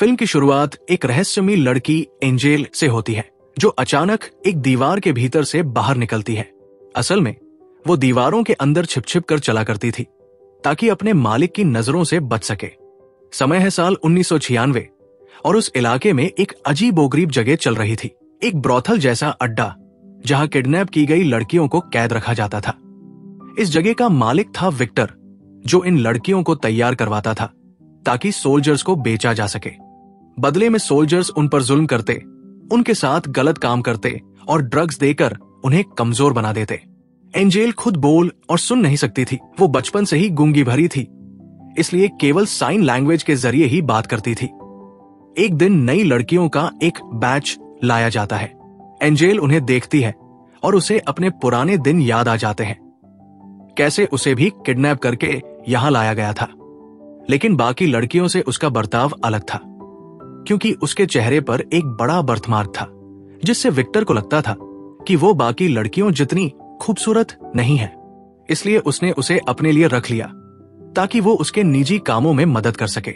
Film की शुरुआत एक रहस्यमयी लड़की एंजेल से होती है, जो अचानक एक दीवार के भीतर से बाहर निकलती है। असल में वो दीवारों के अंदर छिप छिप कर चला करती थी ताकि अपने मालिक की नजरों से बच सके। समय है साल 1996 और उस इलाके में एक अजीबोगरीब जगह चल रही थी, एक ब्रोथल जैसा अड्डा जहां किडनैप की गई लड़कियों को कैद रखा जाता था। इस जगह का मालिक था विक्टर, जो इन लड़कियों को तैयार करवाता था ताकि सोल्जर्स को बेचा जा सके। बदले में सोल्जर्स उन पर जुल्म करते, उनके साथ गलत काम करते और ड्रग्स देकर उन्हें कमजोर बना देते। एंजेल खुद बोल और सुन नहीं सकती थी। वो बचपन से ही गूंगी भरी थी, इसलिए केवल साइन लैंग्वेज के जरिए ही बात करती थी। एक दिन नई लड़कियों का एक बैच लाया जाता है। एंजेल उन्हें देखती है और उसे अपने पुराने दिन याद आ जाते हैं, कैसे उसे भी किडनैप करके यहां लाया गया था। लेकिन बाकी लड़कियों से उसका बर्ताव अलग था, क्योंकि उसके चेहरे पर एक बड़ा बर्थमार्क था, जिससे विक्टर को लगता था कि वो बाकी लड़कियों जितनी खूबसूरत नहीं है। इसलिए उसने उसे अपने लिए रख लिया ताकि वो उसके निजी कामों में मदद कर सके।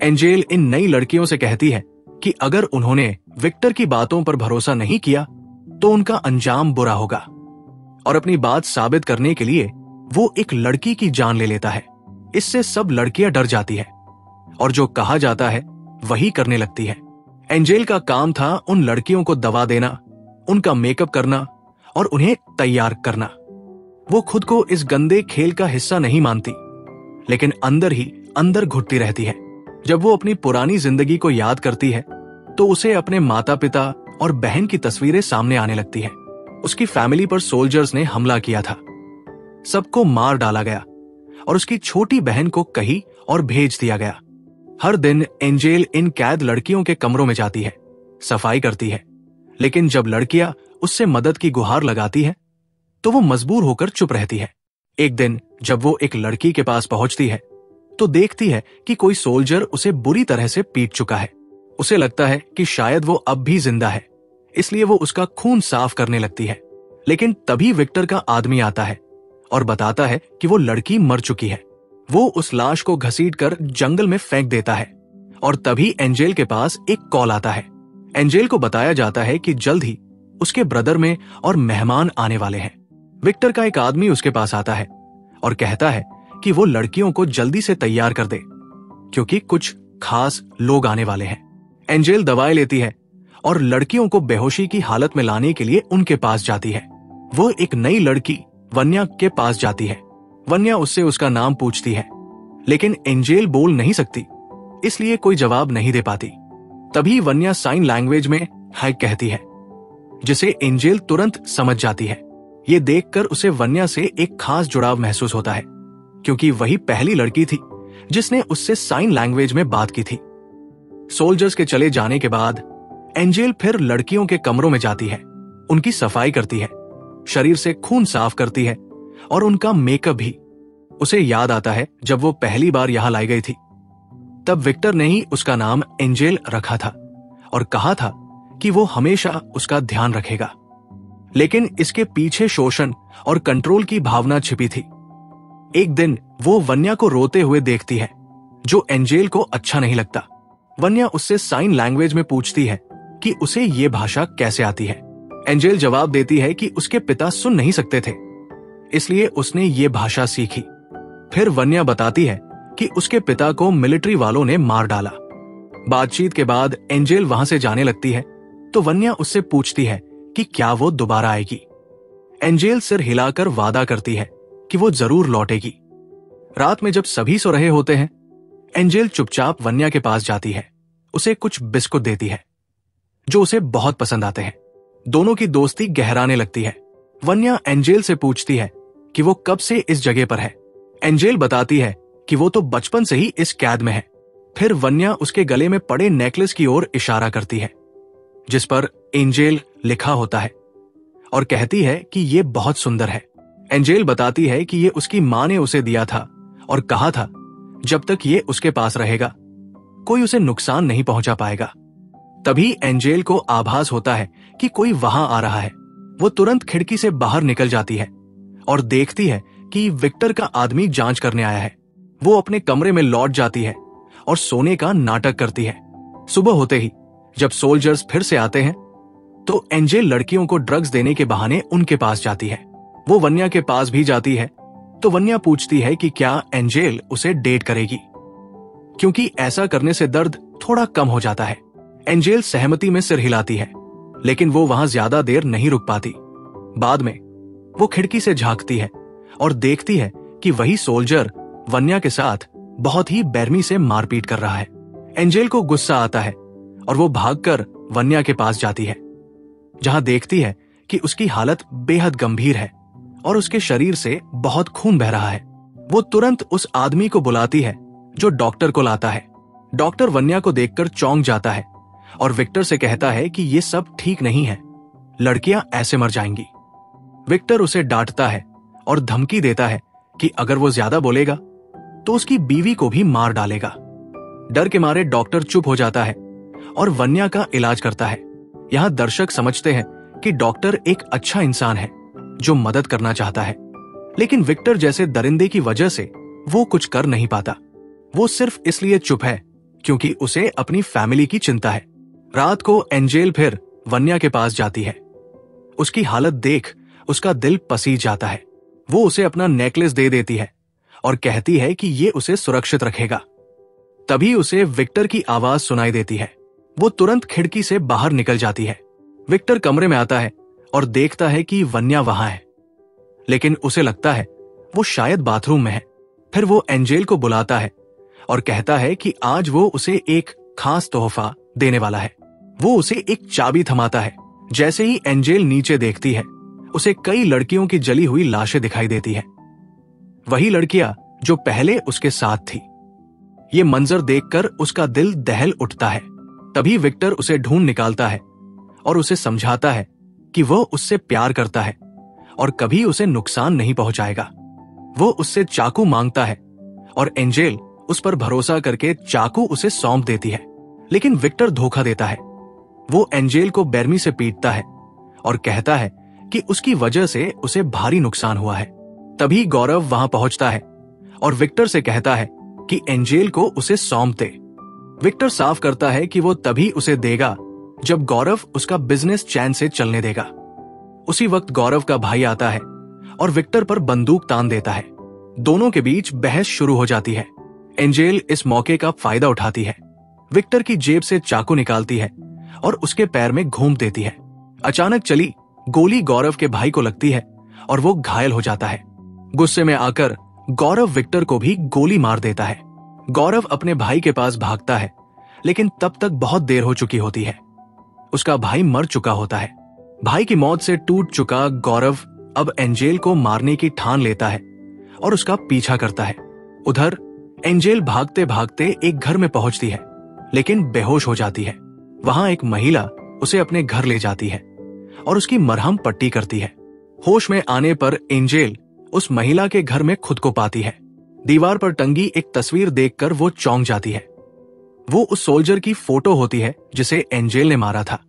एंजेल इन नई लड़कियों से कहती है कि अगर उन्होंने विक्टर की बातों पर भरोसा नहीं किया तो उनका अंजाम बुरा होगा, और अपनी बात साबित करने के लिए वो एक लड़की की जान ले लेता है। इससे सब लड़कियां डर जाती है और जो कहा जाता है वही करने लगती है। एंजेल का काम था उन लड़कियों को दवा देना, उनका मेकअप करना और उन्हें तैयार करना। वो खुद को इस गंदे खेल का हिस्सा नहीं मानती, लेकिन अंदर ही अंदर घुटती रहती है। जब वो अपनी पुरानी जिंदगी को याद करती है तो उसे अपने माता पिता और बहन की तस्वीरें सामने आने लगती हैं। उसकी फैमिली पर सोल्जर्स ने हमला किया था, सबको मार डाला गया और उसकी छोटी बहन को कहीं और भेज दिया गया। हर दिन एंजेल इन कैद लड़कियों के कमरों में जाती है, सफाई करती है, लेकिन जब लड़कियां उससे मदद की गुहार लगाती है तो वो मजबूर होकर चुप रहती है। एक दिन जब वो एक लड़की के पास पहुंचती है तो देखती है कि कोई सोल्जर उसे बुरी तरह से पीट चुका है। उसे लगता है कि शायद वो अब भी जिंदा है, इसलिए वो उसका खून साफ करने लगती है। लेकिन तभी विक्टर का आदमी आता है और बताता है कि वो लड़की मर चुकी है। वो उस लाश को घसीटकर जंगल में फेंक देता है और तभी एंजेल के पास एक कॉल आता है। एंजेल को बताया जाता है कि जल्द ही उसके ब्रदर में और मेहमान आने वाले हैं। विक्टर का एक आदमी उसके पास आता है और कहता है कि वो लड़कियों को जल्दी से तैयार कर दे, क्योंकि कुछ खास लोग आने वाले हैं। एंजेल दवाएं लेती है और लड़कियों को बेहोशी की हालत में लाने के लिए उनके पास जाती है। वो एक नई लड़की वन्या के पास जाती है। वन्या उससे उसका नाम पूछती है, लेकिन एंजेल बोल नहीं सकती, इसलिए कोई जवाब नहीं दे पाती। तभी वन्या साइन लैंग्वेज में हाय कहती है, जिसे एंजेल तुरंत समझ जाती है। ये देखकर उसे वन्या से एक खास जुड़ाव महसूस होता है, क्योंकि वही पहली लड़की थी जिसने उससे साइन लैंग्वेज में बात की थी। सोल्जर्स के चले जाने के बाद एंजेल फिर लड़कियों के कमरों में जाती है, उनकी सफाई करती है, शरीर से खून साफ करती है और उनका मेकअप भी। उसे याद आता है जब वो पहली बार यहां लाई गई थी, तब विक्टर ने ही उसका नाम एंजेल रखा था और कहा था कि वो हमेशा उसका ध्यान रखेगा। लेकिन इसके पीछे शोषण और कंट्रोल की भावना छिपी थी। एक दिन वो वन्या को रोते हुए देखती है, जो एंजेल को अच्छा नहीं लगता। वन्या उससे साइन लैंग्वेज में पूछती है कि उसे ये भाषा कैसे आती है। एंजेल जवाब देती है कि उसके पिता सुन नहीं सकते थे, इसलिए उसने ये भाषा सीखी। फिर वन्या बताती है कि उसके पिता को मिलिट्री वालों ने मार डाला। बातचीत के बाद एंजेल वहां से जाने लगती है तो वन्या उससे पूछती है कि क्या वो दोबारा आएगी। एंजेल सिर हिलाकर वादा करती है कि वो जरूर लौटेगी। रात में जब सभी सो रहे होते हैं, एंजेल चुपचाप वन्या के पास जाती है, उसे कुछ बिस्कुट देती है जो उसे बहुत पसंद आते हैं। दोनों की दोस्ती गहराने लगती है। वन्या एंजेल से पूछती है कि वो कब से इस जगह पर है। एंजेल बताती है कि वो तो बचपन से ही इस कैद में है। फिर वन्या उसके गले में पड़े नेकलेस की ओर इशारा करती है, जिस पर एंजेल लिखा होता है, और कहती है कि ये बहुत सुंदर है। एंजेल बताती है कि ये उसकी मां ने उसे दिया था और कहा था जब तक ये उसके पास रहेगा कोई उसे नुकसान नहीं पहुंचा पाएगा। तभी एंजेल को आभास होता है कि कोई वहां आ रहा है। वो तुरंत खिड़की से बाहर निकल जाती है और देखती है कि विक्टर का आदमी जांच करने आया है। वो अपने कमरे में लौट जाती है और सोने का नाटक करती है। सुबह होते ही जब सोल्जर्स फिर से आते हैं तो एंजेल लड़कियों को ड्रग्स देने के बहाने उनके पास जाती है। वो वन्या के पास भी जाती है तो वन्या पूछती है कि क्या एंजेल उसे डेट करेगी, क्योंकि ऐसा करने से दर्द थोड़ा कम हो जाता है। एंजेल सहमति में सिर हिलाती है, लेकिन वो वहां ज्यादा देर नहीं रुक पाती। बाद में वो खिड़की से झांकती है और देखती है कि वही सोल्जर वन्या के साथ बहुत ही बेरमी से मारपीट कर रहा है। एंजेल को गुस्सा आता है और वो भागकर वन्या के पास जाती है, जहां देखती है कि उसकी हालत बेहद गंभीर है और उसके शरीर से बहुत खून बह रहा है। वो तुरंत उस आदमी को बुलाती है जो डॉक्टर को लाता है। डॉक्टर वन्या को देखकर चौंक जाता है और विक्टर से कहता है कि ये सब ठीक नहीं है, लड़कियां ऐसे मर जाएंगी। विक्टर उसे डांटता है और धमकी देता है कि अगर वो ज्यादा बोलेगा तो उसकी बीवी को भी मार डालेगा। डर के मारे डॉक्टर चुप हो जाता है और वन्या का इलाज करता है। यहां दर्शक समझते हैं कि डॉक्टर एक अच्छा इंसान है जो मदद करना चाहता है, लेकिन विक्टर जैसे दरिंदे की वजह से वो कुछ कर नहीं पाता। वो सिर्फ इसलिए चुप है क्योंकि उसे अपनी फैमिली की चिंता है। रात को एंजेल फिर वन्या के पास जाती है। उसकी हालत देख उसका दिल पसीज जाता है। वो उसे अपना नेकलेस दे देती है और कहती है कि ये उसे सुरक्षित रखेगा। तभी उसे विक्टर की आवाज सुनाई देती है। वो तुरंत खिड़की से बाहर निकल जाती है। विक्टर कमरे में आता है और देखता है कि वन्या वहां है, लेकिन उसे लगता है वो शायद बाथरूम में है। फिर वो एंजेल को बुलाता है और कहता है कि आज वो उसे एक खास तोहफा देने वाला है। वो उसे एक चाबी थमाता है। जैसे ही एंजेल नीचे देखती है, उसे कई लड़कियों की जली हुई लाशें दिखाई देती हैं। वही लड़कियां जो पहले उसके साथ थी। ये मंजर देखकर उसका दिल दहल उठता है। तभी विक्टर उसे ढूंढ निकालता है और उसे समझाता है कि वो उससे प्यार करता है और कभी उसे नुकसान नहीं पहुंचाएगा। वो उससे चाकू मांगता है और एंजेल उस पर भरोसा करके चाकू उसे सौंप देती है, लेकिन विक्टर धोखा देता है। वो एंजेल को बेरमी से पीटता है और कहता है कि उसकी वजह से उसे भारी नुकसान हुआ है। तभी गौरव वहां पहुंचता है और विक्टर से कहता है कि एंजेल को उसे सौंप दे। विक्टर साफ करता है कि वो तभी उसे देगा जब गौरव उसका बिजनेस चैन से चलने देगा। उसी वक्त गौरव का भाई आता है और विक्टर पर बंदूक तान देता है। दोनों के बीच बहस शुरू हो जाती है। एंजेल इस मौके का फायदा उठाती है। विक्टर की जेब से चाकू निकालती है और उसके पैर में घूम देती है। अचानक चली गोली गौरव के भाई को लगती है और वो घायल हो जाता है। गुस्से में आकर गौरव विक्टर को भी गोली मार देता है। गौरव अपने भाई के पास भागता है, लेकिन तब तक बहुत देर हो चुकी होती है। उसका भाई मर चुका होता है। भाई की मौत से टूट चुका गौरव अब एंजेल को मारने की ठान लेता है और उसका पीछा करता है। उधर एंजेल भागते भागते एक घर में पहुंचती है, लेकिन बेहोश हो जाती है। वहां एक महिला उसे अपने घर ले जाती है और उसकी मरहम पट्टी करती है। होश में आने पर एंजेल उस महिला के घर में खुद को पाती है। दीवार पर टंगी एक तस्वीर देखकर वो चौंक जाती है। वो उस सोल्जर की फोटो होती है जिसे एंजेल ने मारा था,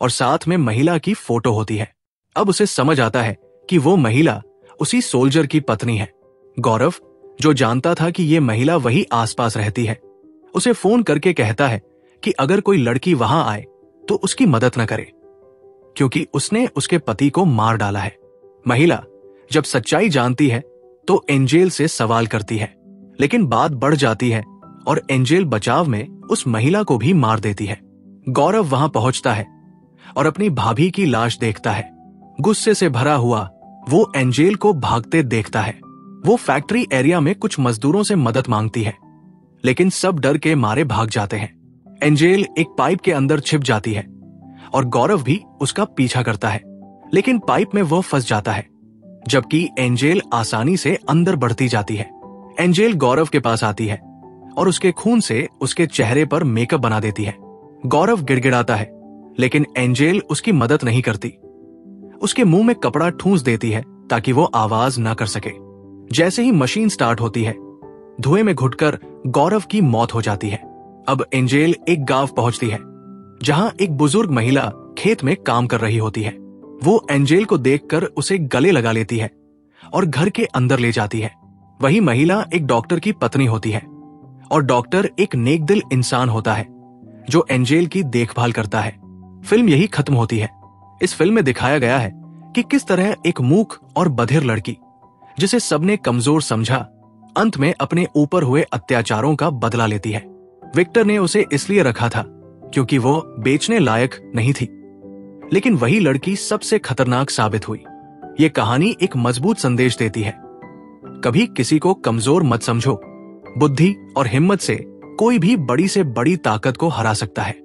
और साथ में महिला की फोटो होती है। अब उसे समझ आता है कि वो महिला उसी सोल्जर की पत्नी है। गौरव, जो जानता था कि ये महिला वही आसपास रहती है, उसे फोन करके कहता है कि अगर कोई लड़की वहां आए तो उसकी मदद न करे, क्योंकि उसने उसके पति को मार डाला है। महिला जब सच्चाई जानती है तो एंजेल से सवाल करती है, लेकिन बात बढ़ जाती है और एंजेल बचाव में उस महिला को भी मार देती है। गौरव वहां पहुंचता है और अपनी भाभी की लाश देखता है। गुस्से से भरा हुआ वो एंजेल को भागते देखता है। वो फैक्ट्री एरिया में कुछ मजदूरों से मदद मांगती है, लेकिन सब डर के मारे भाग जाते हैं। एंजेल एक पाइप के अंदर छिप जाती है और गौरव भी उसका पीछा करता है, लेकिन पाइप में वो फंस जाता है, जबकि एंजेल आसानी से अंदर बढ़ती जाती है। एंजेल गौरव के पास आती है और उसके खून से उसके चेहरे पर मेकअप बना देती है। गौरव गिड़गिड़ाता है, लेकिन एंजेल उसकी मदद नहीं करती। उसके मुंह में कपड़ा ठूंस देती है ताकि वो आवाज ना कर सके। जैसे ही मशीन स्टार्ट होती है, धुएं में घुटकर गौरव की मौत हो जाती है। अब एंजेल एक गांव पहुंचती है, जहां एक बुजुर्ग महिला खेत में काम कर रही होती है। वो एंजेल को देखकर उसे गले लगा लेती है और घर के अंदर ले जाती है। वही महिला एक डॉक्टर की पत्नी होती है और डॉक्टर एक नेकदिल इंसान होता है जो एंजेल की देखभाल करता है। फिल्म यही खत्म होती है। इस फिल्म में दिखाया गया है कि किस तरह एक मूक और बधिर लड़की, जिसे सबने कमजोर समझा, अंत में अपने ऊपर हुए अत्याचारों का बदला लेती है। विक्टर ने उसे इसलिए रखा था क्योंकि वो बेचने लायक नहीं थी, लेकिन वही लड़की सबसे खतरनाक साबित हुई। ये कहानी एक मजबूत संदेश देती है, कभी किसी को कमजोर मत समझो। बुद्धि और हिम्मत से कोई भी बड़ी से बड़ी ताकत को हरा सकता है।